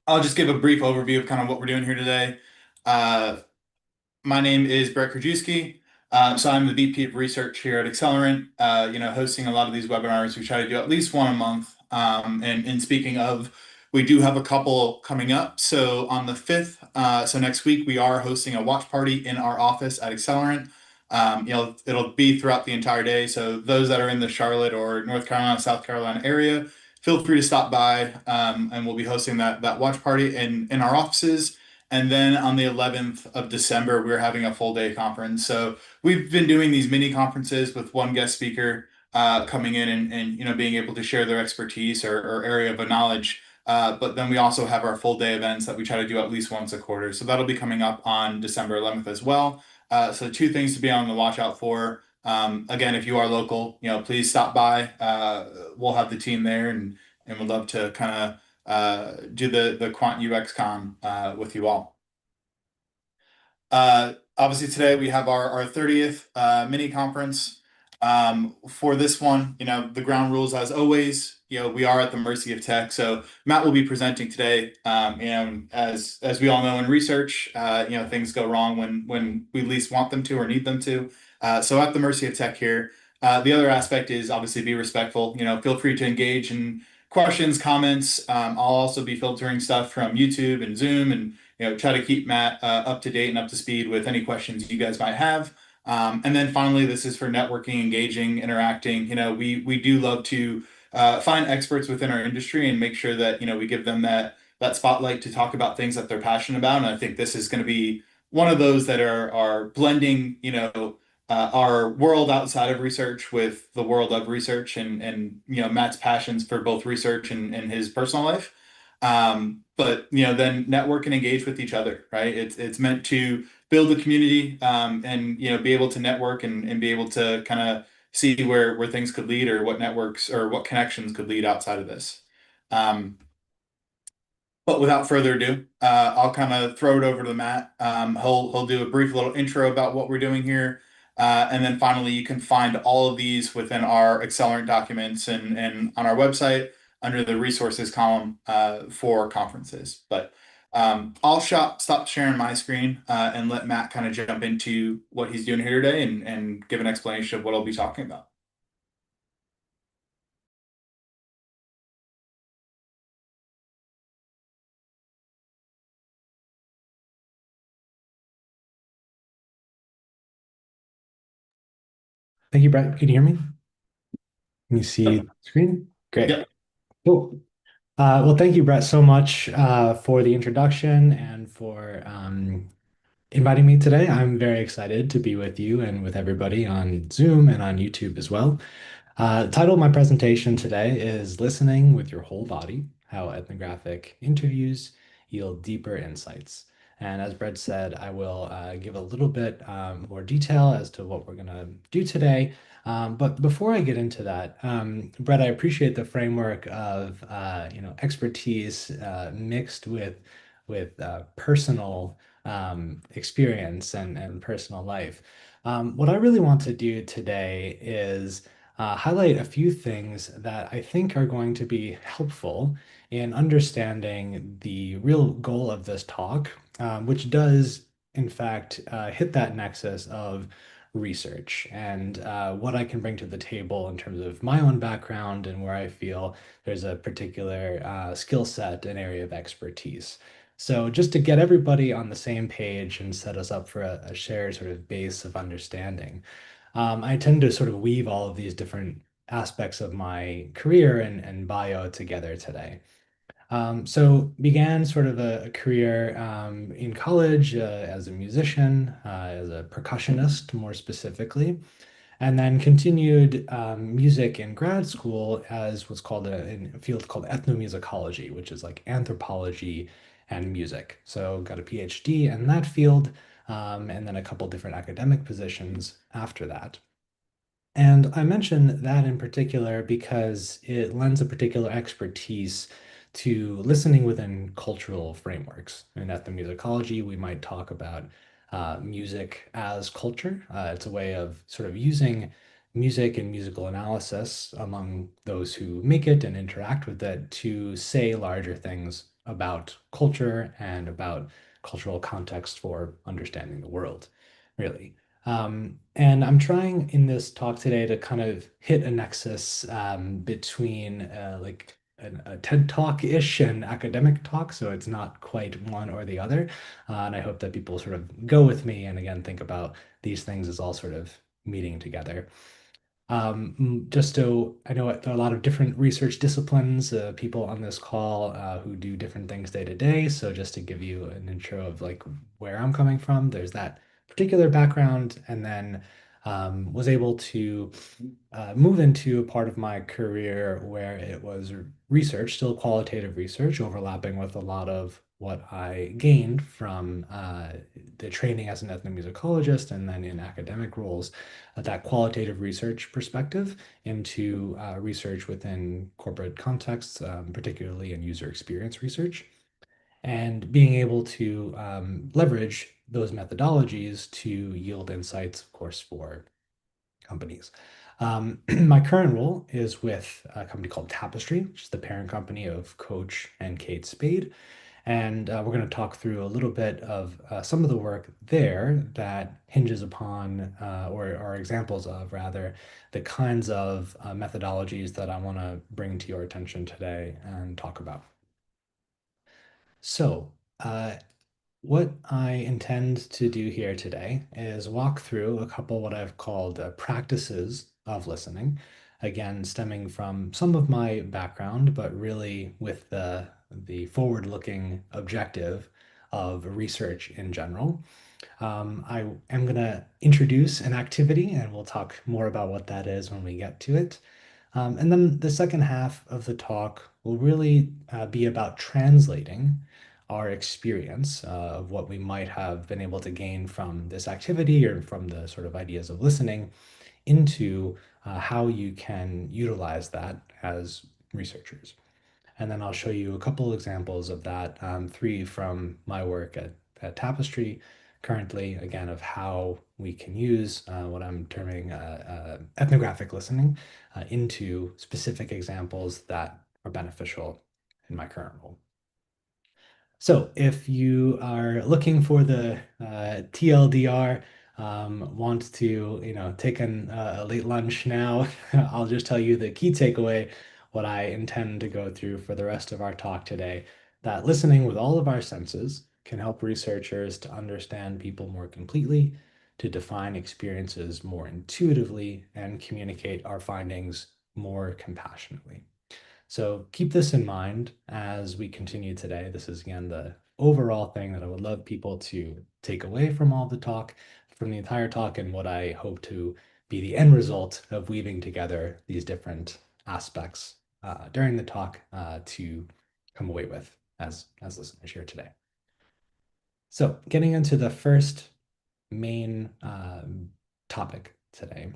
I'll just give a brief overview of kind of what we're doing here today. Uh, my name is Brett Krajewski. So I'm the VP of Research here at Accelerant, hosting a lot of these webinars. We try to do at least one a month. And speaking of, we do have a couple coming up. So on the 5th, so next week, we are hosting a watch party in our office at Accelerant. It'll be throughout the entire day. So those that are in the Charlotte or North Carolina, South Carolina area, feel free to stop by. And we'll be hosting that watch party in our offices. And then on the 11th of December, we're having a full day conference. So we've been doing these mini conferences with one guest speaker coming in and being able to share their expertise or area of knowledge. But then we also have our full day events that we try to do at least once a quarter. So that'll be coming up on December 11th as well. So two things to be on the watch out for. Again, if you are local, please stop by. We'll have the team there and we'd love to kind of do the Quant UX Con with you all. Obviously, today we have our 30th mini conference. For this one, the ground rules as always. We are at the mercy of tech. So Matt will be presenting today. And as we all know in research, things go wrong when we least want them to or need them to. So at the mercy of tech here. The other aspect is obviously be respectful. Feel free to engage in questions, comments. I'll also be filtering stuff from YouTube and Zoom and try to keep Matt up to date and up to speed with any questions you guys might have. And then finally, this is for networking, engaging, interacting. We do love to find experts within our industry and make sure that we give them that spotlight to talk about things that they're passionate about. And I think this is going to be one of those that are blending our world outside of research with the world of research and Matt's passions for both research and his personal life. But then network and engage with each other, right? It's meant to build a community, and be able to network and be able to kind of see where things could lead or what networks or what connections could lead outside of this. Um, but without further ado, I'll kind of throw it over to Matt. He'll do a brief little intro about what we're doing here. And then finally, you can find all of these within our Accelerant documents and on our website under the resources column for conferences. But I'll stop sharing my screen and let Matt kind of jump into what he's doing here today and give an explanation of what I'll be talking about. Thank you, Brett. Can you hear me? Can you see the screen? Great. Yep. Cool. Well, thank you, Brett, so much for the introduction and for inviting me today. I'm very excited to be with you and with everybody on Zoom and on YouTube as well. The title of my presentation today is Listening with Your Whole Body, How Ethnographic Interviews Yield Deeper Insights. And as Brett said, I will give a little bit more detail as to what we're going to do today. But before I get into that, Brett, I appreciate the framework of expertise mixed with personal experience and personal life. What I really want to do today is highlight a few things that I think are going to be helpful in understanding the real goal of this talk, which does, in fact, hit that nexus of research and what I can bring to the table in terms of my own background and where I feel there's a particular skill set and area of expertise. So just to get everybody on the same page and set us up for a shared sort of base of understanding. I tend to sort of weave all of these different aspects of my career and bio together today. So began sort of a career in college as a musician, as a percussionist more specifically, and then continued music in grad school as what's called in a field called ethnomusicology, which is like anthropology and music. So got a PhD in that field, and then a couple different academic positions after that. And I mention that in particular because it lends a particular expertise to listening within cultural frameworks. In ethnomusicology, we might talk about music as culture. It's a way of sort of using music and musical analysis among those who make it and interact with it to say larger things about culture and about cultural context for understanding the world, really. And I'm trying in this talk today to kind of hit a nexus between like a TED Talk-ish and academic talk, so it's not quite one or the other. And I hope that people sort of go with me and again think about these things as all sort of meeting together. Just so I know there are a lot of different research disciplines, people on this call who do different things day to day. So just to give you an intro of like where I'm coming from, there's that particular background, and then was able to move into a part of my career where it was research, still qualitative research, overlapping with a lot of what I gained from the training as an ethnomusicologist and then in academic roles, that qualitative research perspective into research within corporate contexts, particularly in user experience research, and being able to leverage those methodologies to yield insights, of course, for companies. My current role is with a company called Tapestry, which is the parent company of Coach and Kate Spade. And we're going to talk through a little bit of some of the work there that hinges upon, or are examples of, rather, the kinds of methodologies that I want to bring to your attention today and talk about. So, what I intend to do here today is walk through a couple what I've called practices of listening, again, stemming from some of my background, but really with the forward-looking objective of research in general. I am going to introduce an activity, and we'll talk more about what that is when we get to it. And then the second half of the talk will really be about translating our experience of what we might have been able to gain from this activity or from the sort of ideas of listening into how you can utilize that as researchers. And then I'll show you a couple examples of that, three from my work at Tapestry currently, again, of how we can use what I'm terming ethnographic listening into specific examples that are beneficial in my current role. So if you are looking for the TLDR, want to, take a late lunch now, I'll just tell you the key takeaway, what I intend to go through for the rest of our talk today, that listening with all of our senses can help researchers to understand people more completely, to define experiences more intuitively, and communicate our findings more compassionately. So keep this in mind as we continue today. This is again the overall thing that I would love people to take away from all the talk, from the entire talk, and what I hope to be the end result of weaving together these different aspects during the talk to come away with as listeners here today. So getting into the first main topic today,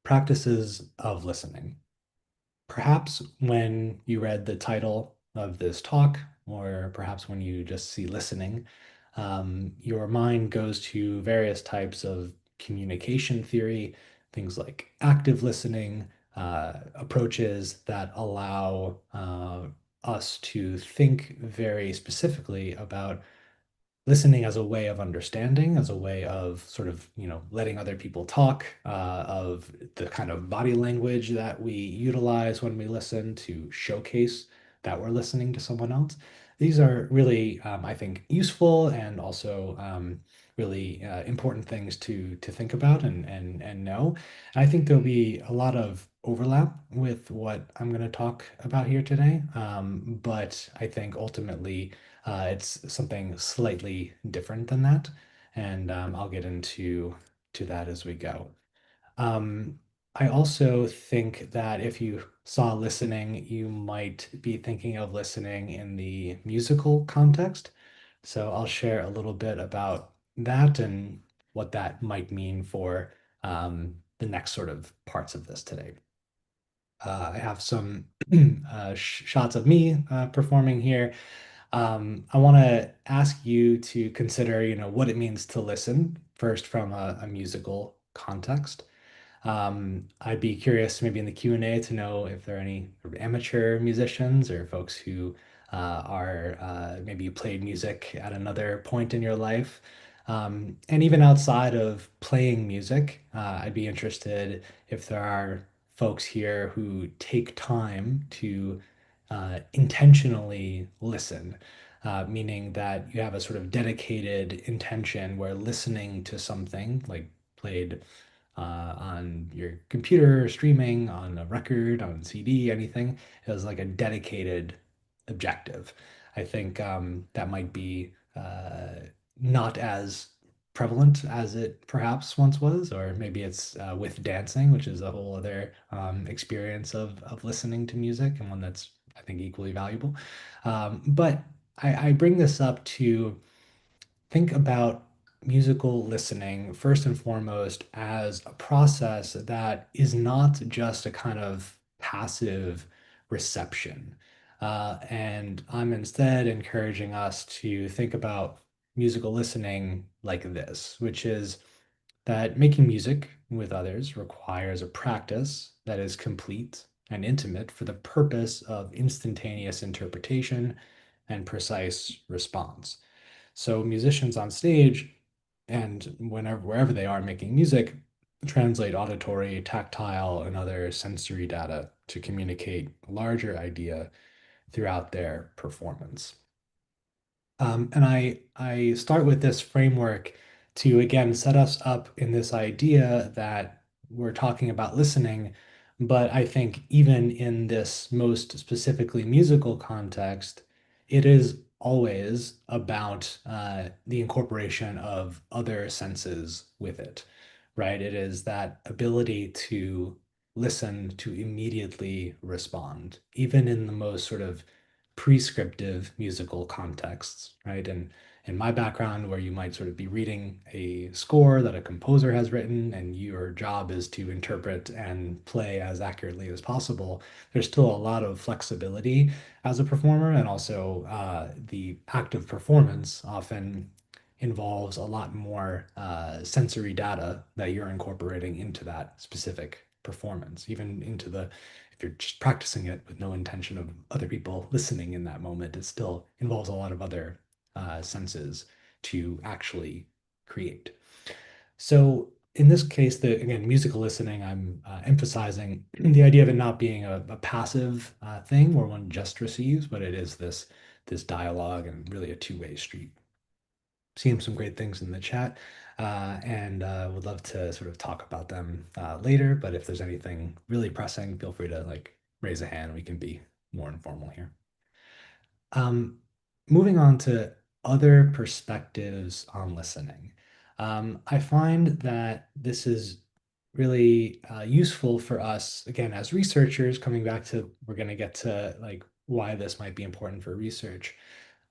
practices of listening. Perhaps when you read the title of this talk, or perhaps when you just see listening, your mind goes to various types of communication theory, things like active listening, approaches that allow us to think very specifically about listening as a way of understanding, as a way of sort of, letting other people talk, of the kind of body language that we utilize when we listen to showcase that we're listening to someone else. These are really, I think, useful and also really important things to think about and know. And I think there'll be a lot of overlap with what I'm going to talk about here today, but I think ultimately it's something slightly different than that, and I'll get into that as we go. Um, I also think that if you saw listening, you might be thinking of listening in the musical context. So I'll share a little bit about that and what that might mean for the next sort of parts of this today. I have some shots of me performing here. I want to ask you to consider, what it means to listen first from a musical context. I'd be curious maybe in the Q&A to know if there are any amateur musicians or folks who are maybe you played music at another point in your life. And even outside of playing music, I'd be interested if there are folks here who take time to intentionally listen, meaning that you have a sort of dedicated intention where listening to something like played on your computer, streaming on a record, on CD, anything, is like a dedicated objective. I think that might be not as prevalent as it perhaps once was, or maybe it's with dancing, which is a whole other experience of listening to music and one that's, I think, equally valuable. But I bring this up to think about musical listening first and foremost as a process that is not just a kind of passive reception. And I'm instead encouraging us to think about musical listening like this, which is that making music with others requires a practice that is complete and intimate for the purpose of instantaneous interpretation and precise response. So musicians on stage and whenever wherever they are making music translate auditory, tactile, and other sensory data to communicate a larger idea throughout their performance. And I start with this framework to again set us up in this idea that we're talking about listening, but I think even in this most specifically musical context, it is always about the incorporation of other senses with it, right? It is that ability to listen to immediately respond, even in the most sort of prescriptive musical contexts, right? And in my background, where you might sort of be reading a score that a composer has written, and your job is to interpret and play as accurately as possible, there's still a lot of flexibility as a performer, and also the act of performance often involves a lot more sensory data that you're incorporating into that specific performance, even into the if you're just practicing it with no intention of other people listening in that moment, it still involves a lot of other senses to actually create. So in this case, the again, musical listening, I'm emphasizing the idea of it not being a passive thing where one just receives, but it is this dialogue and really a two-way street. Seeing some great things in the chat, and would love to sort of talk about them later. But if there's anything really pressing, feel free to like raise a hand. We can be more informal here. Um, Moving on to other perspectives on listening. I find that this is really useful for us, again, as researchers, coming back to, we're going to get to like why this might be important for research,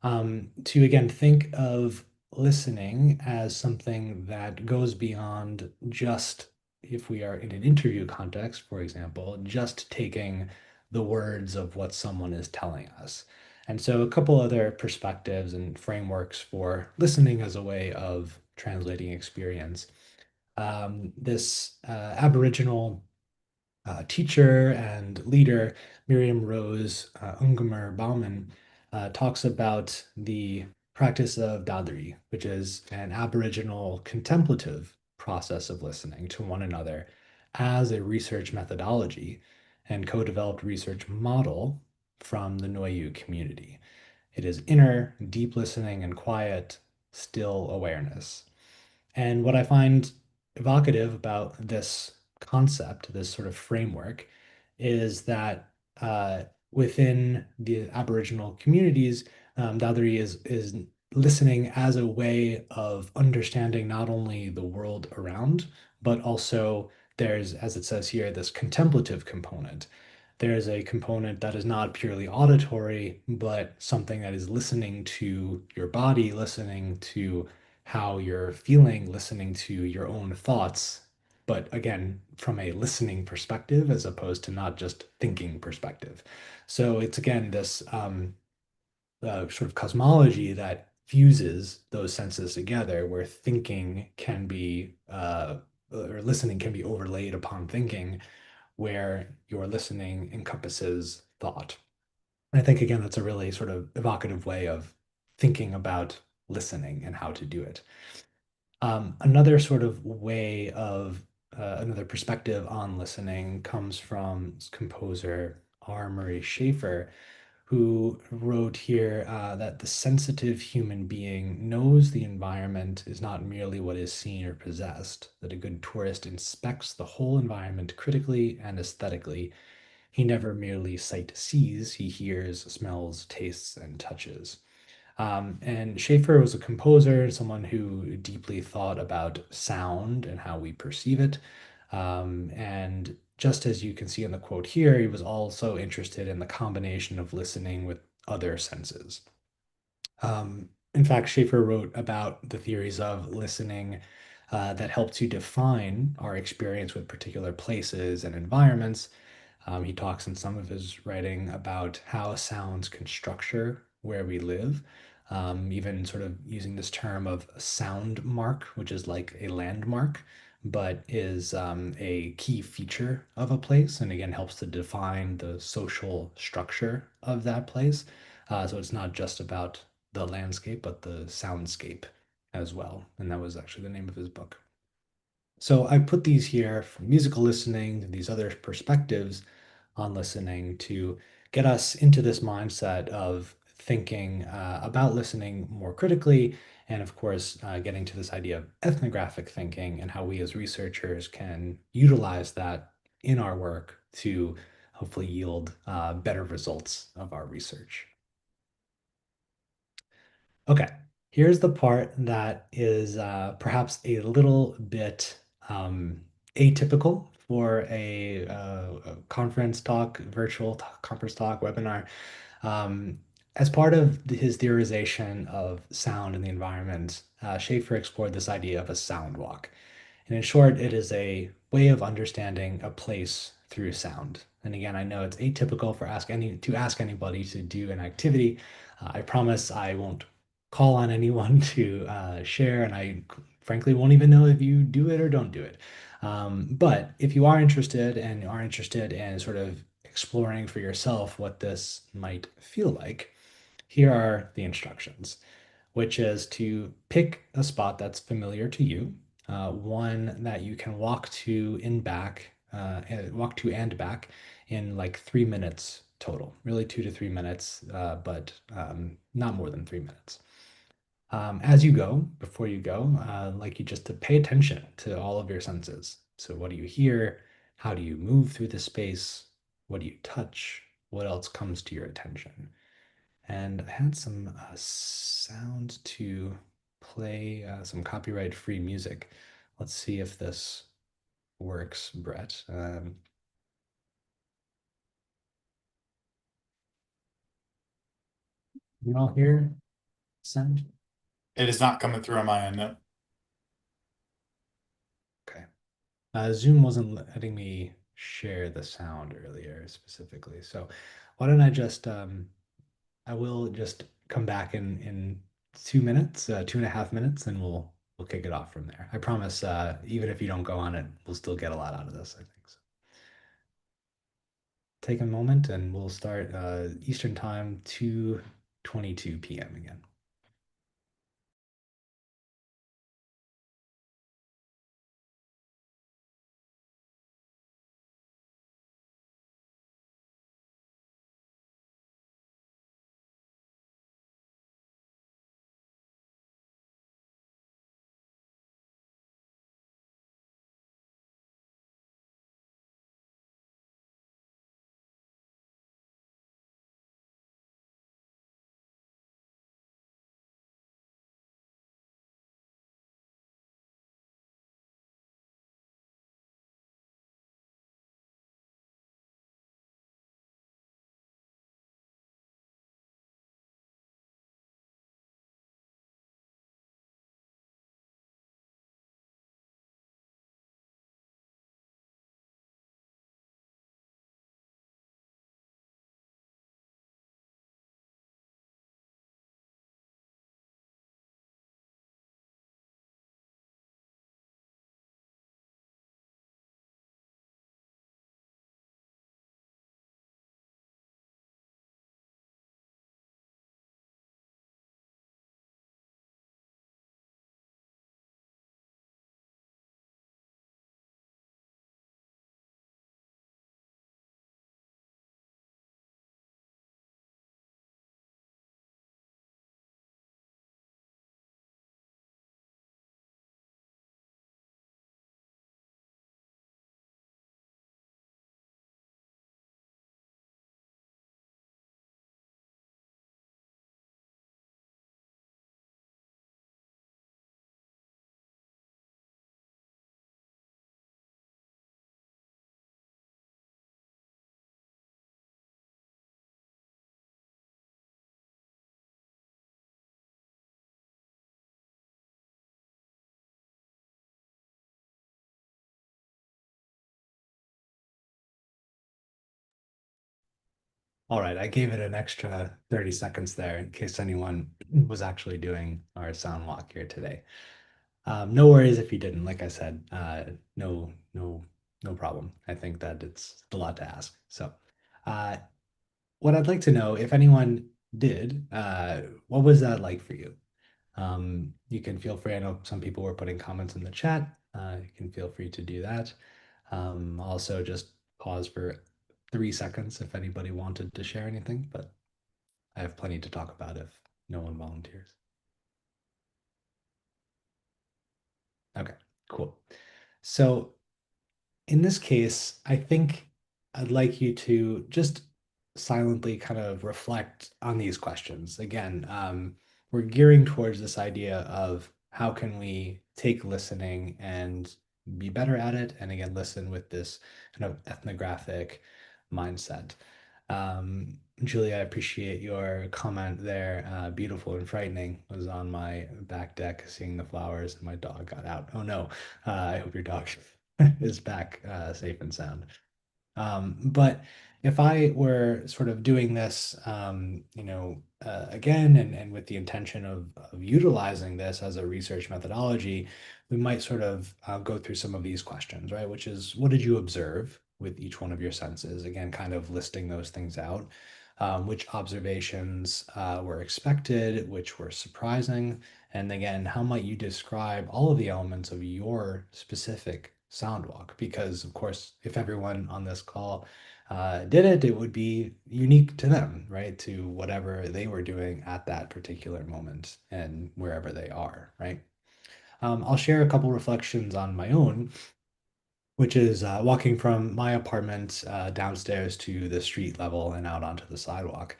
to again think of listening as something that goes beyond just, if we are in an interview context, for example, just taking the words of what someone is telling us. And so, a couple other perspectives and frameworks for listening as a way of translating experience. This Aboriginal teacher and leader, Miriam Rose Ungemer Bauman, talks about the practice of Dadri, which is an Aboriginal contemplative process of listening to one another as a research methodology and co-developed research model from the Noyu community. It is inner, deep listening and quiet, still awareness. And what I find evocative about this concept, this sort of framework, is that within the Aboriginal communities, Dadari is listening as a way of understanding not only the world around, but also there's, as it says here, this contemplative component. There's a component that is not purely auditory, but something that is listening to your body, listening to how you're feeling, listening to your own thoughts, but again, from a listening perspective as opposed to not just thinking perspective. So it's again this sort of cosmology that fuses those senses together, where thinking can be or listening can be overlaid upon thinking, where your listening encompasses thought. And I think, again, that's a really sort of evocative way of thinking about listening and how to do it. Another sort of way of another perspective on listening comes from composer R. Murray Schafer, who wrote here that the sensitive human being knows the environment is not merely what is seen or possessed, that a good tourist inspects the whole environment critically and aesthetically. He never merely sight sees, he hears, smells, tastes, and touches. And Schaefer was a composer, someone who deeply thought about sound and how we perceive it. And just as you can see in the quote here, he was also interested in the combination of listening with other senses. In fact, Schaefer wrote about the theories of listening that help to define our experience with particular places and environments. He talks in some of his writing about how sounds can structure where we live, even sort of using this term of sound mark, which is like a landmark, but is a key feature of a place, and again helps to define the social structure of that place. So it's not just about the landscape, but the soundscape as well. And that was actually the name of his book. So I put these here from musical listening to these other perspectives on listening to get us into this mindset of thinking about listening more critically, and of course, getting to this idea of ethnographic thinking and how we as researchers can utilize that in our work to hopefully yield better results of our research. Okay, here's the part that is perhaps a little bit atypical for a conference talk, conference talk, webinar. Um, as part of his theorization of sound in the environment, Schaefer explored this idea of a sound walk. And in short, it is a way of understanding a place through sound. And again, I know it's atypical for to ask anybody to do an activity. I promise I won't call on anyone to share, and I frankly won't even know if you do it or don't do it. But if you are interested and are interested in sort of exploring for yourself what this might feel like, here are the instructions, which is to pick a spot that's familiar to you, one that you can walk to and back in like 3 minutes total, really 2 to 3 minutes, but not more than 3 minutes. As you go, before you go, I'd like you just to pay attention to all of your senses. So, what do you hear? How do you move through the space? What do you touch? What else comes to your attention? And I had some sound to play some copyright-free music. Let's see if this works, Brett. You all hear sound? It is not coming through on my end. No. Okay. Zoom wasn't letting me share the sound earlier specifically. So why don't I just, I will just come back in 2 minutes, 2.5 minutes, and we'll kick it off from there. I promise, even if you don't go on it, we'll still get a lot out of this, I think. So take a moment and we'll start Eastern time, 2:22 p.m. again. All right, I gave it an extra 30 seconds there in case anyone was actually doing our sound walk here today. No worries if you didn't. Like I said, no problem. I think that it's a lot to ask. So, uh, what I'd like to know, if anyone did, what was that like for you? You can feel free. I know some people were putting comments in the chat. You can feel free to do that. Also, just pause for 3 seconds if anybody wanted to share anything, but I have plenty to talk about if no one volunteers. Okay, cool. So in this case, I think I'd like you to just silently kind of reflect on these questions. Again, we're gearing towards this idea of how can we take listening and be better at it, and again, listen with this kind of ethnographic mindset. Julie, I appreciate your comment there. Beautiful and frightening was on my back deck, seeing the flowers, and my dog got out. Oh no, I hope your dog is back safe and sound. But if I were sort of doing this, again, and with the intention of utilizing this as a research methodology, we might sort of go through some of these questions, right? Which is, what did you observe with each one of your senses? Again, kind of listing those things out. Which observations were expected, which were surprising, and again, how might you describe all of the elements of your specific sound walk? Because, of course, if everyone on this call did it, it would be unique to them, right? To whatever they were doing at that particular moment and wherever they are, right? I'll share a couple reflections on my own, which is walking from my apartment downstairs to the street level and out onto the sidewalk.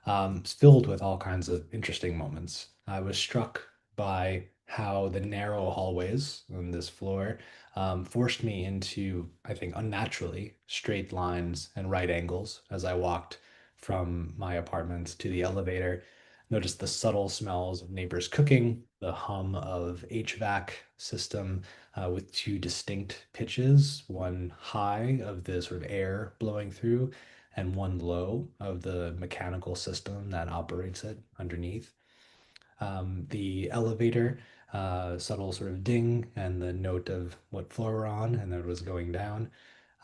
It's filled with all kinds of interesting moments. I was struck by how the narrow hallways on this floor forced me into, I think, unnaturally straight lines and right angles as I walked from my apartment to the elevator. Noticed the subtle smells of neighbors cooking, the hum of HVAC system with two distinct pitches, one high of the sort of air blowing through, and one low of the mechanical system that operates it underneath. The elevator, subtle sort of ding, and the note of what floor we're on, and that it was going down.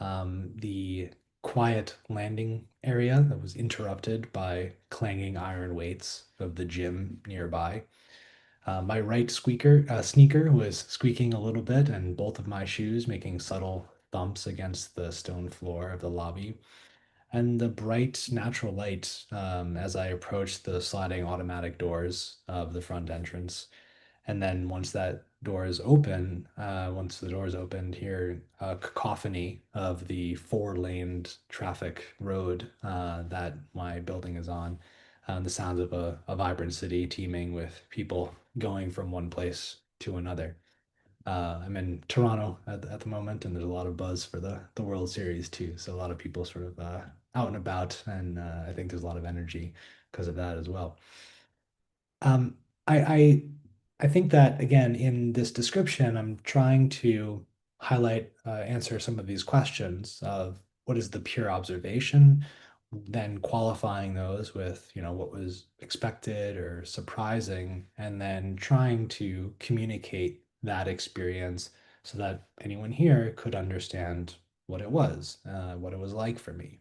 The quiet landing area that was interrupted by clanging iron weights of the gym nearby. My right sneaker was squeaking a little bit, and both of my shoes making subtle thumps against the stone floor of the lobby. And the bright natural light as I approached the sliding automatic doors of the front entrance. And then once the doors opened, here a cacophony of the four-laned traffic road that my building is on. The sounds of a vibrant city teeming with people going from one place to another. I'm in Toronto at the moment, and there's a lot of buzz for the World Series too. So a lot of people sort of out and about, and I think there's a lot of energy because of that as well. Um, I, I I think that again in this description, I'm trying to answer some of these questions of what is the pure observation, then qualifying those with, what was expected or surprising, and then trying to communicate that experience so that anyone here could understand what it was like for me.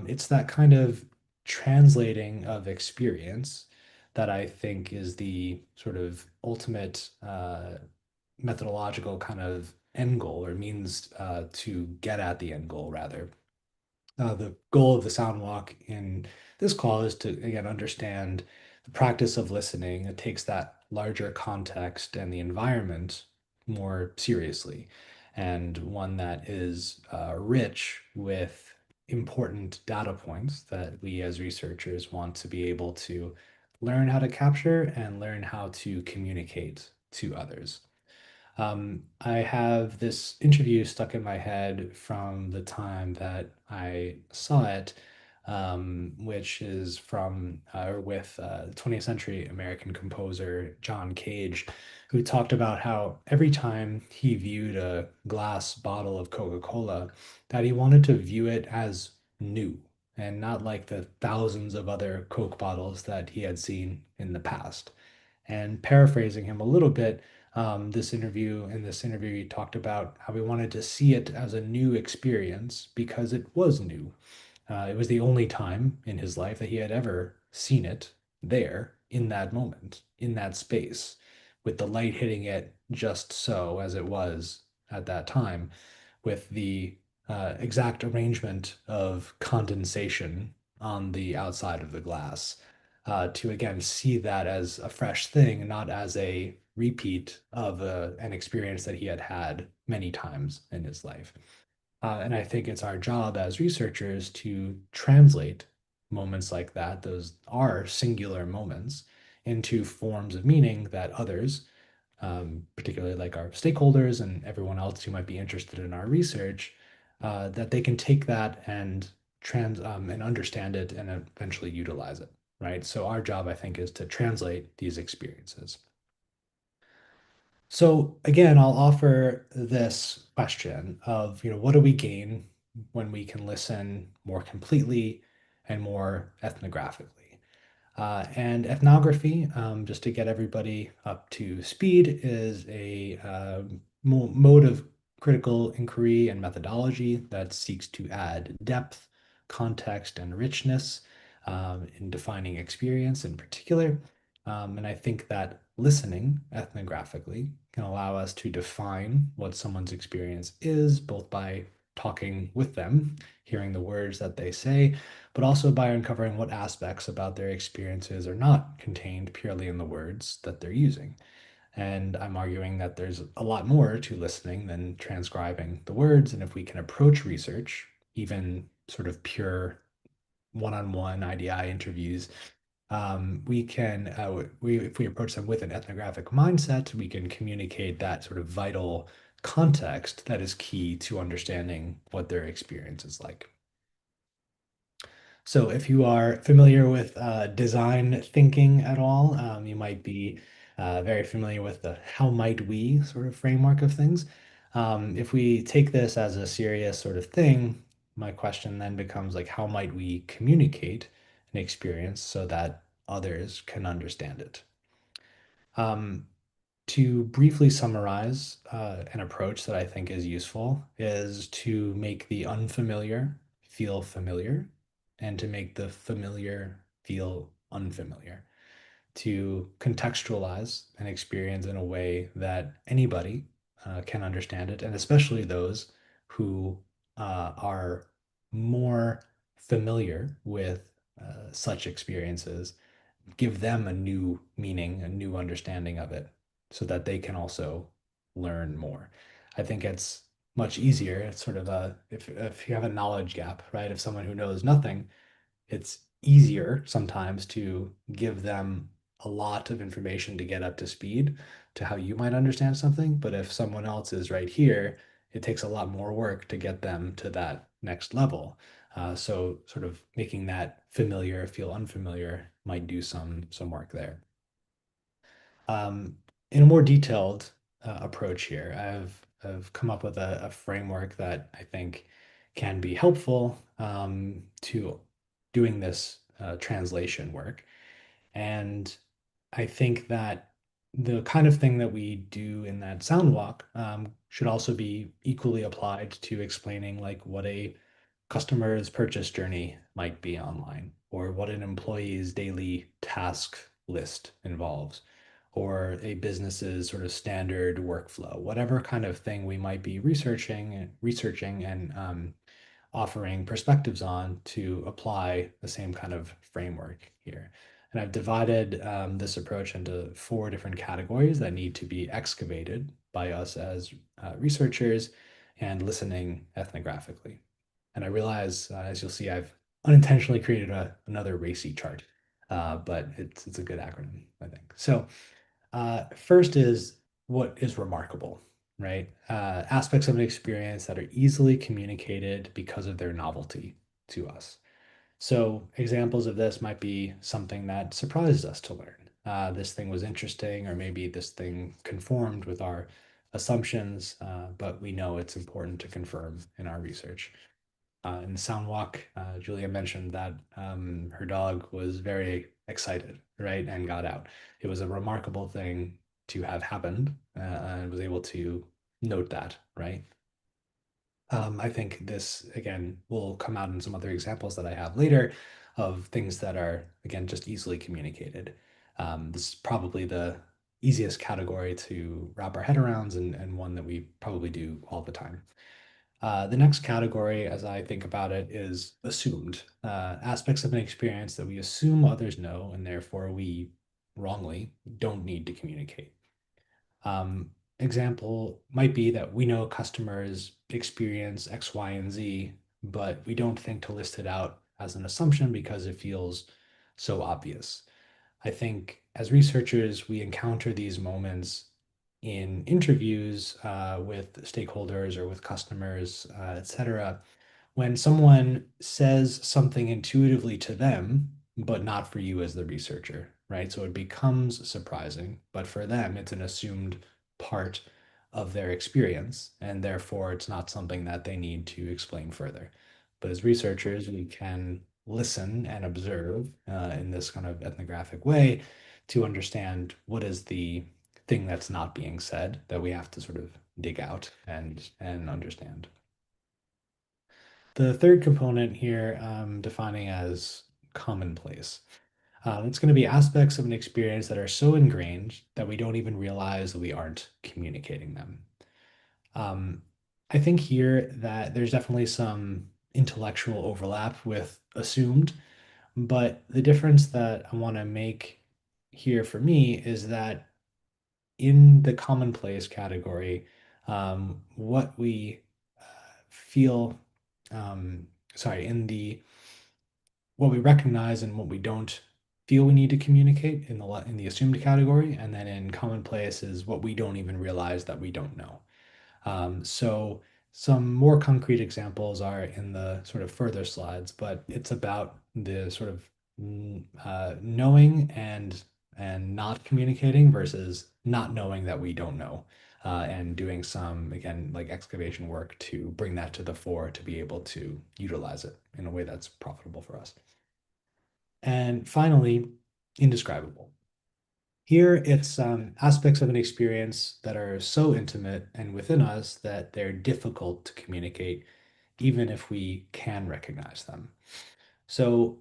It's that kind of translating of experience that I think is the sort of ultimate methodological kind of end goal, or means to get at the end goal, rather. The goal of the sound walk in this call is to, again, understand the practice of listening. It takes that larger context and the environment more seriously, and one that is rich with important data points that we as researchers want to be able to learn how to capture and learn how to communicate to others. I have this interview stuck in my head from the time that I saw it, which is from with 20th century American composer John Cage, who talked about how every time he viewed a glass bottle of Coca-Cola, that he wanted to view it as new, and not like the thousands of other Coke bottles that he had seen in the past. And paraphrasing him a little bit, in this interview, he talked about how he wanted to see it as a new experience because it was new. It was the only time in his life that he had ever seen it there in that moment, in that space, with the light hitting it just so as it was at that time, with the exact arrangement of condensation on the outside of the glass, to again see that as a fresh thing, not as a repeat of an experience that he had had many times in his life. And I think it's our job as researchers to translate moments like that, those are singular moments, into forms of meaning that others, particularly like our stakeholders and everyone else who might be interested in our research, that they can take that and and understand it and eventually utilize it, right? So our job, I think, is to translate these experiences. So again, I'll offer this question of, what do we gain when we can listen more completely and more ethnographically? And ethnography, just to get everybody up to speed, is a mode of critical inquiry and methodology that seeks to add depth, context, and richness in defining experience in particular. And I think that listening ethnographically can allow us to define what someone's experience is, both by talking with them, hearing the words that they say, but also by uncovering what aspects about their experiences are not contained purely in the words that they're using. And I'm arguing that there's a lot more to listening than transcribing the words. And if we can approach research, even sort of pure one-on-one IDI interviews, we can, if we approach them with an ethnographic mindset, we can communicate that sort of vital context that is key to understanding what their experience is like. So if you are familiar with design thinking at all, you might be very familiar with the how might we sort of framework of things. If we take this as a serious sort of thing, my question then becomes like, how might we communicate an experience so that others can understand it? Um, to briefly summarize an approach that I think is useful is to make the unfamiliar feel familiar and to make the familiar feel unfamiliar, to contextualize an experience in a way that anybody can understand it, and especially those who are more familiar with such experiences, give them a new meaning, a new understanding of it, so that they can also learn more. I think it's much easier. It's sort of if you have a knowledge gap, right? If someone who knows nothing, it's easier sometimes to give them a lot of information to get up to speed to how you might understand something. But if someone else is right here, it takes a lot more work to get them to that next level. So sort of making that familiar feel unfamiliar might do some work there. Um, in a more detailed approach here, I've come up with a framework that I think can be helpful to doing this translation work. And I think that the kind of thing that we do in that sound walk should also be equally applied to explaining like what a customer's purchase journey might be online, or what an employee's daily task list involves, or a business's sort of standard workflow, whatever kind of thing we might be researching and offering perspectives on to apply the same kind of framework here. And I've divided this approach into four different categories that need to be excavated by us as researchers and listening ethnographically. And I realize, as you'll see, I've unintentionally created another RACI chart, but it's a good acronym, I think. So first is what is remarkable, right? Aspects of an experience that are easily communicated because of their novelty to us. So examples of this might be something that surprised us to learn. This thing was interesting, or maybe this thing conformed with our assumptions, but we know it's important to confirm in our research. In the sound walk, Julia mentioned that her dog was very excited, right, and got out. It was a remarkable thing to have happened, and was able to note that, right? I think this, again, will come out in some other examples that I have later of things that are, again, just easily communicated. This is probably the easiest category to wrap our head around and one that we probably do all the time. The next category, as I think about it, is assumed aspects of an experience that we assume others know, and therefore we wrongly don't need to communicate. Example might be that we know customers experience X, Y, and Z, but we don't think to list it out as an assumption because it feels so obvious. I think as researchers, we encounter these moments in interviews with stakeholders or with customers, et cetera, when someone says something intuitively to them, but not for you as the researcher, right? So it becomes surprising, but for them, it's an assumed part of their experience, and therefore it's not something that they need to explain further. But as researchers, we can listen and observe in this kind of ethnographic way to understand what is the thing that's not being said that we have to sort of dig out and understand. The third component here, defining as commonplace. It's going to be aspects of an experience that are so ingrained that we don't even realize that we aren't communicating them. Um, I think here that there's definitely some intellectual overlap with assumed, but the difference that I want to make here for me is that in the commonplace category, what we feel, um, sorry, in the what we recognize and what we don't feel we need to communicate in the assumed category, and then in commonplace is what we don't even realize that we don't know. So some more concrete examples are in the sort of further slides, but it's about the sort of knowing and not communicating versus not knowing that we don't know, and doing some, again, like excavation work to bring that to the fore to be able to utilize it in a way that's profitable for us. And finally, indescribable. Here, it's aspects of an experience that are so intimate and within us that they're difficult to communicate, even if we can recognize them. So,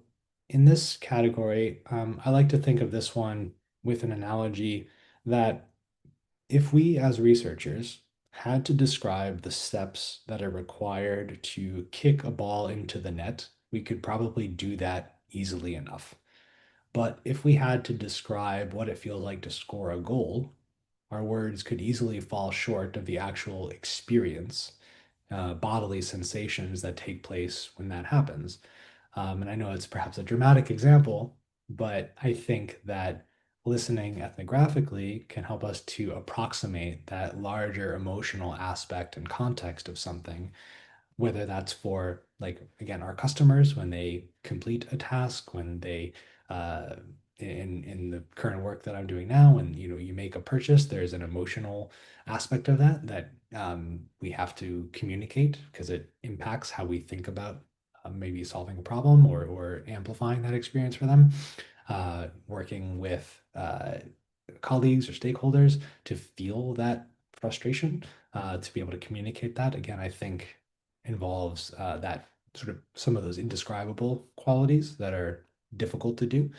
in this category, I like to think of this one with an analogy that if we, as researchers, had to describe the steps that are required to kick a ball into the net, we could probably do that easily enough. But if we had to describe what it feels like to score a goal, our words could easily fall short of the actual experience, bodily sensations that take place when that happens. And I know it's perhaps a dramatic example, but I think that listening ethnographically can help us to approximate that larger emotional aspect and context of something, whether that's for, like, again, our customers when they complete a task, when they uh, in the current work that I'm doing now, when you make a purchase, there's an emotional aspect of that we have to communicate because it impacts how we think about maybe solving a problem or amplifying that experience for them. Working with colleagues or stakeholders to feel that frustration, to be able to communicate that. Again, I think involves that sort of some of those indescribable qualities that are difficult to do.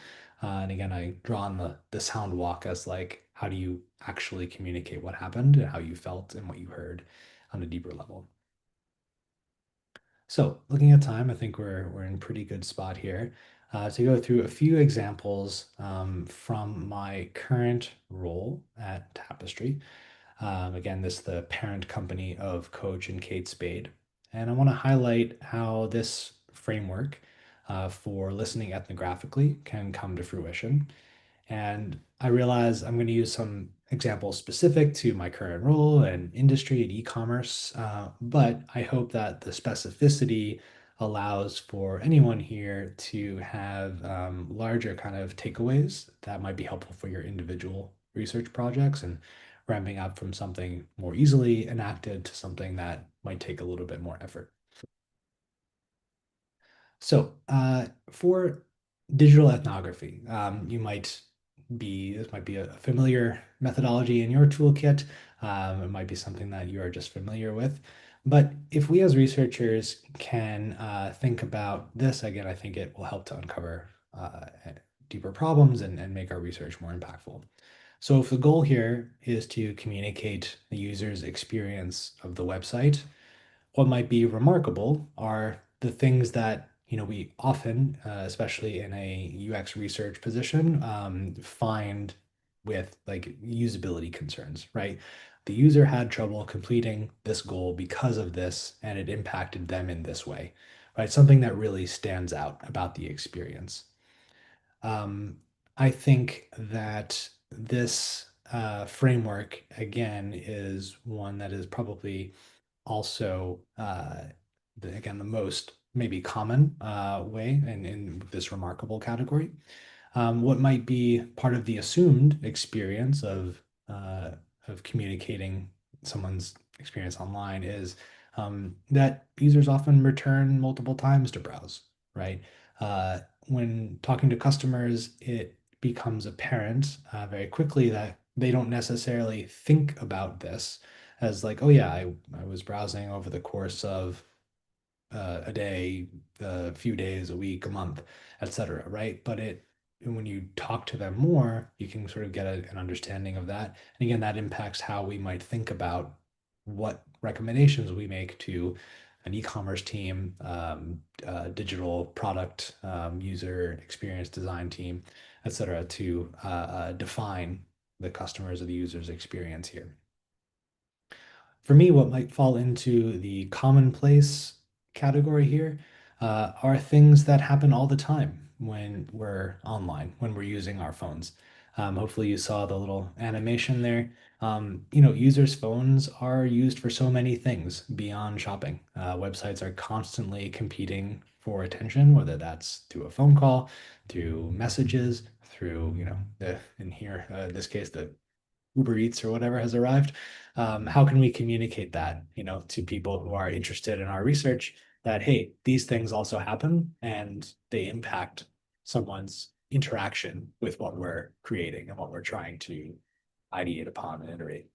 And again, I draw on the sound walk as like, how do you actually communicate what happened and how you felt and what you heard on a deeper level. So looking at time, I think we're in a pretty good spot here to go through a few examples from my current role at Tapestry. Again, this is the parent company of Coach and Kate Spade. And I want to highlight how this framework for listening ethnographically can come to fruition. And I realize I'm going to use some examples specific to my current role and industry and e-commerce, but I hope that the specificity allows for anyone here to have larger kind of takeaways that might be helpful for your individual research projects and ramping up from something more easily enacted to something that might take a little bit more effort. For digital ethnography, this might be a familiar methodology in your toolkit. It might be something that you are just familiar with. But if we as researchers can think about this, again, I think it will help to uncover deeper problems and make our research more impactful. So if the goal here is to communicate the user's experience of the website, what might be remarkable are the things that we often, especially in a UX research position, find with like usability concerns, right? The user had trouble completing this goal because of this, and it impacted them in this way, right? Something that really stands out about the experience. Um, I think that this framework, again, is one that is probably also again the most maybe common way in this remarkable category. What might be part of the assumed experience uh, of communicating someone's experience online is that users often return multiple times to browse, right? When talking to customers, it becomes apparent very quickly that they don't necessarily think about this as like, oh yeah, I was browsing over the course of a day, a few days, a week, a month, etc. Right? But when you talk to them more, you can sort of get an understanding of that. And again, that impacts how we might think about what recommendations we make to an e-commerce team, digital product, user experience design team, etc., to define the customers or the user's experience here. For me, what might fall into the commonplace category here are things that happen all the time when we're online, when we're using our phones. Hopefully, you saw the little animation there. Users' phones are used for so many things beyond shopping. Websites are constantly competing for attention, whether that's through a phone call, through messages, through, in here, in this case, the Uber Eats or whatever has arrived. How can we communicate that, to people who are interested in our research that, hey, these things also happen and they impact someone's interaction with what we're creating and what we're trying to ideate upon and iterate.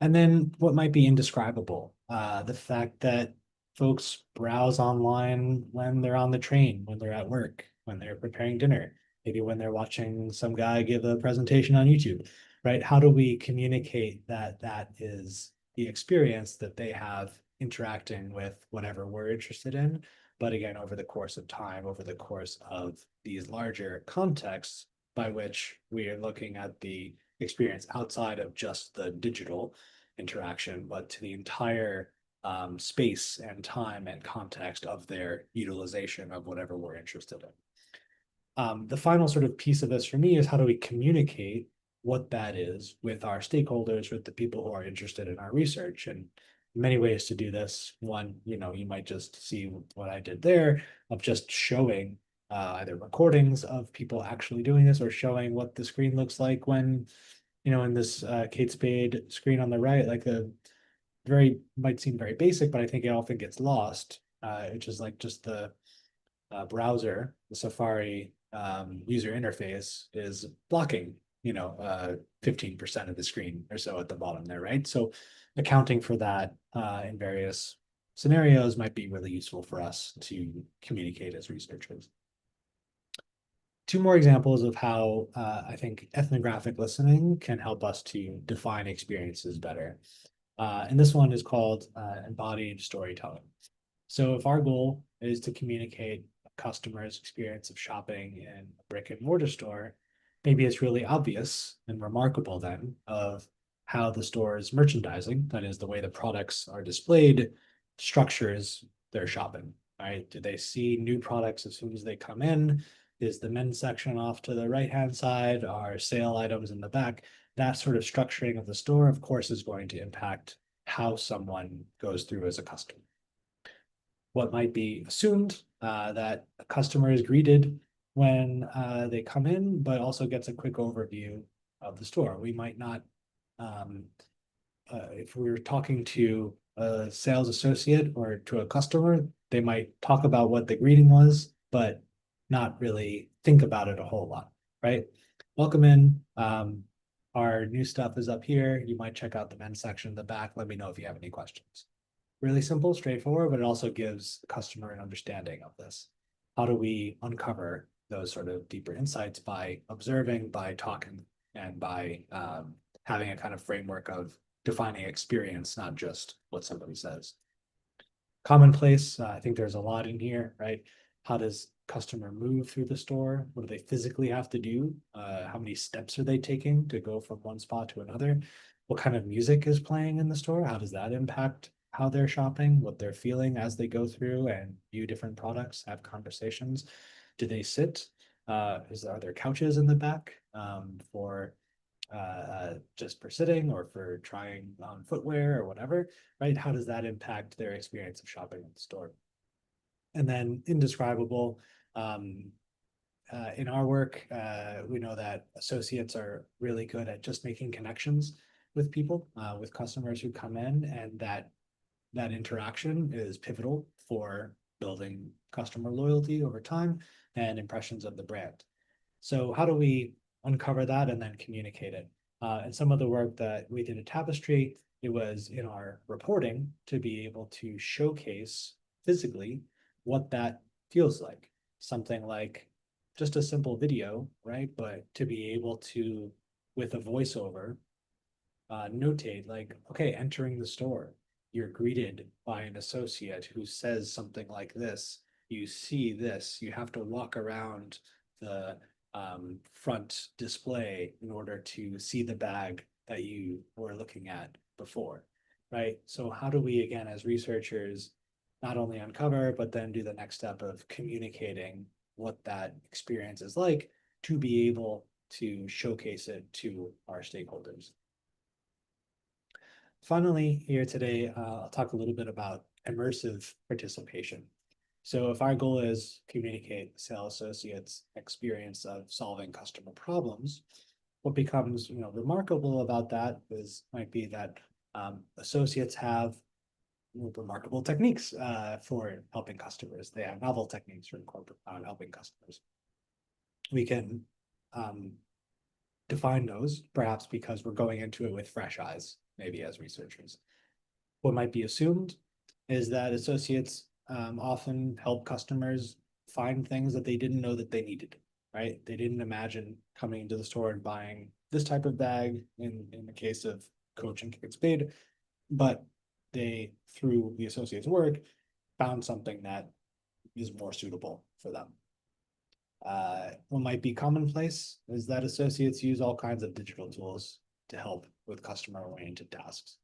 And then what might be indescribable? The fact that folks browse online when they're on the train, when they're at work, when they're preparing dinner, maybe when they're watching some guy give a presentation on YouTube, right? How do we communicate that that is the experience that they have interacting with whatever we're interested in? But again, over the course of time, over the course of these larger contexts by which we are looking at the experience outside of just the digital interaction, but to the entire space and time and context of their utilization of whatever we're interested in. The final sort of piece of this for me is how do we communicate what that is with our stakeholders, with the people who are interested in our research, and many ways to do this. One, you might just see what I did there of just showing either recordings of people actually doing this or showing what the screen looks like when, in this Kate Spade screen on the right, like the very might seem very basic, but I think it often gets lost, which is like just the browser, the Safari user interface is blocking, 15% of the screen or so at the bottom there, right? So accounting for that in various scenarios might be really useful for us to communicate as researchers. Two more examples of how I think ethnographic listening can help us to define experiences better. And this one is called embodied storytelling. So if our goal is to communicate a customer's experience of shopping in a brick and mortar store, maybe it's really obvious and remarkable then of how the store's merchandising, that is the way the products are displayed, structures their shopping, right? Do they see new products as soon as they come in? Is the men's section off to the right-hand side? Are sale items in the back? That sort of structuring of the store, of course, is going to impact how someone goes through as a customer. What might be assumed that a customer is greeted when they come in, but also gets a quick overview of the store. We might not, if we were talking to a sales associate or to a customer, they might talk about what the greeting was, but not really think about it a whole lot, right? Welcome in. Our new stuff is up here. You might check out the men's section in the back. Let me know if you have any questions. Really simple, straightforward, but it also gives the customer an understanding of this. How do we uncover those sort of deeper insights by observing, by talking, and by having a kind of framework of defining experience, not just what somebody says. Commonplace, I think there's a lot in here, right? How does customer move through the store? What do they physically have to do? How many steps are they taking to go from one spot to another? What kind of music is playing in the store? How does that impact how they're shopping, what they're feeling as they go through and view different products, have conversations? Do they sit? Are there couches in the back for just for sitting or for trying on footwear or whatever, right? How does that impact their experience of shopping at the store? And then indescribable. In our work, we know that associates are really good at just making connections with people, with customers who come in, and that interaction is pivotal for building customer loyalty over time and impressions of the brand. So how do we uncover that and then communicate it? And some of the work that we did at Tapestry, it was in our reporting to be able to showcase physically what that feels like. Something like just a simple video, right? But to be able to, with a voiceover, notate like, okay, entering the store, you're greeted by an associate who says something like this. You see this, you have to walk around the front display in order to see the bag that you were looking at before, right? So how do we, again, as researchers, not only uncover, but then do the next step of communicating what that experience is like to be able to showcase it to our stakeholders? Finally, here today, I'll talk a little bit about immersive participation. So if our goal is communicate the sales associates' experience of solving customer problems, what becomes remarkable about that is might be that associates have remarkable techniques for helping customers. They have novel techniques for helping customers. We can define those, perhaps because we're going into it with fresh eyes, maybe as researchers. What might be assumed is that associates often help customers find things that they didn't know that they needed, right? They didn't imagine coming into the store and buying this type of bag in the case of Coach and Kate Spade, but they, through the associate's work, found something that is more suitable for them. What might be commonplace is that associates use all kinds of digital tools to help with customer-oriented tasks.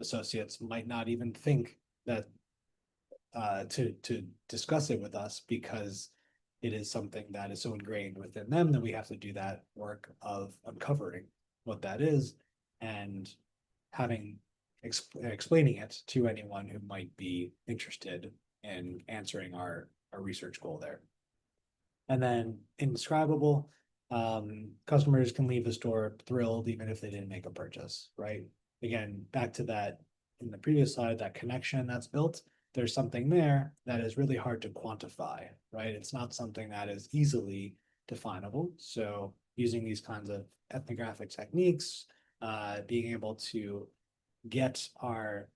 Associates might not even think that to discuss it with us because it is something that is so ingrained within them that we have to do that work of uncovering what that is and having explaining it to anyone who might be interested in answering our research goal there. And then indescribable, customers can leave the store thrilled even if they didn't make a purchase, right? Again, back to that in the previous slide, that connection that's built, there's something there that is really hard to quantify, right? It's not something that is easily definable. So using these kinds of ethnographic techniques, being able to get our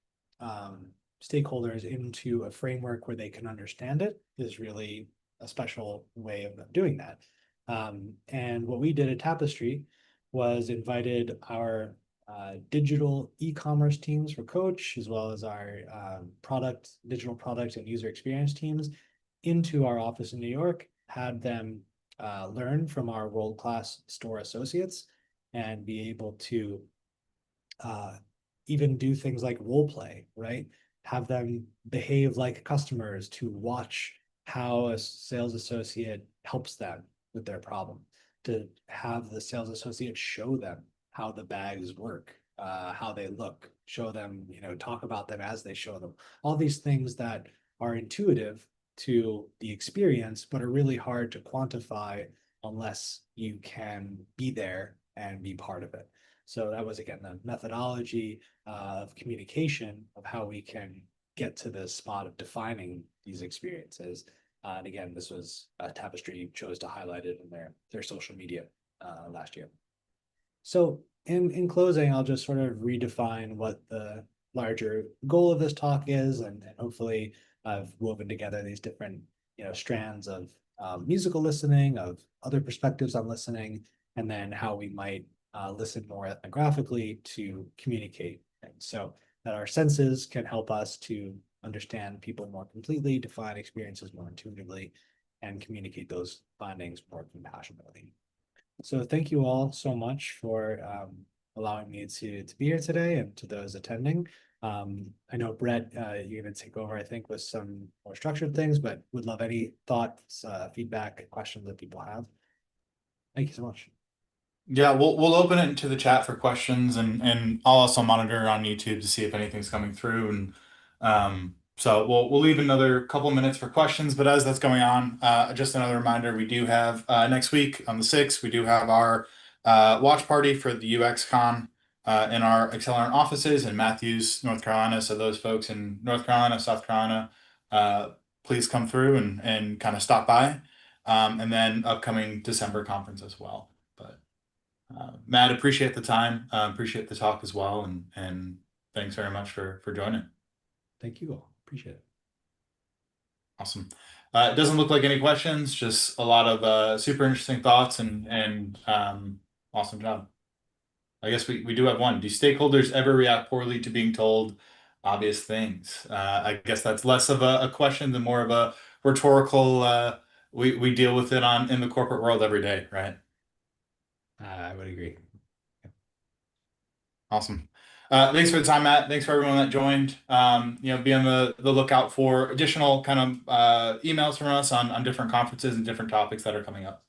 stakeholders into a framework where they can understand it is really a special way of doing that. And what we did at Tapestry was invited our digital e-commerce teams for Coach, as well as our digital product and user experience teams into our office in New York, had them learn from our world-class store associates and be able to even do things like role play, right? Have them behave like customers to watch how a sales associate helps them with their problem, to have the sales associate show them how the bags work, how they look, show them, talk about them as they show them. All these things that are intuitive to the experience, but are really hard to quantify unless you can be there and be part of it. So that was again the methodology of communication of how we can get to this spot of defining these experiences. And again, this was a Tapestry chose to highlight it in their social media last year. So in closing, I'll just sort of redefine what the larger goal of this talk is, and hopefully I've woven together these different strands of musical listening, of other perspectives on listening, and then how we might listen more ethnographically to communicate. And so that our senses can help us to understand people more completely, define experiences more intuitively, and communicate those findings more compassionately. So thank you all so much for allowing me to be here today, and to those attending. I know Brett, you're going to take over, I think, with some more structured things, but would love any thoughts, feedback, questions that people have. Thank you so much. Yeah, we'll open it into the chat for questions, and I'll also monitor on YouTube to see if anything's coming through. And so we'll leave another couple minutes for questions. But as that's going on, just another reminder: we do have next week on the 6th, we do have our watch party for the UX Con in our Accelerant offices in Matthews, North Carolina. So those folks in North Carolina, South Carolina, please come through and kind of stop by. And then upcoming December conference as well. But Matt, appreciate the time. Appreciate the talk as well, and thanks very much for joining. Thank you all. Appreciate it. Awesome. It doesn't look like any questions, just a lot of super interesting thoughts and awesome job. I guess we do have one. Do stakeholders ever react poorly to being told obvious things? I guess that's less of a question than more of a rhetorical. We deal with it in the corporate world every day, right? I would agree. Awesome. Thanks for the time, Matt. Thanks for everyone that joined. Be on the lookout for additional kind of emails from us on different conferences and different topics that are coming up.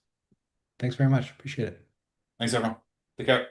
Thanks very much. Appreciate it. Thanks, everyone. Take care.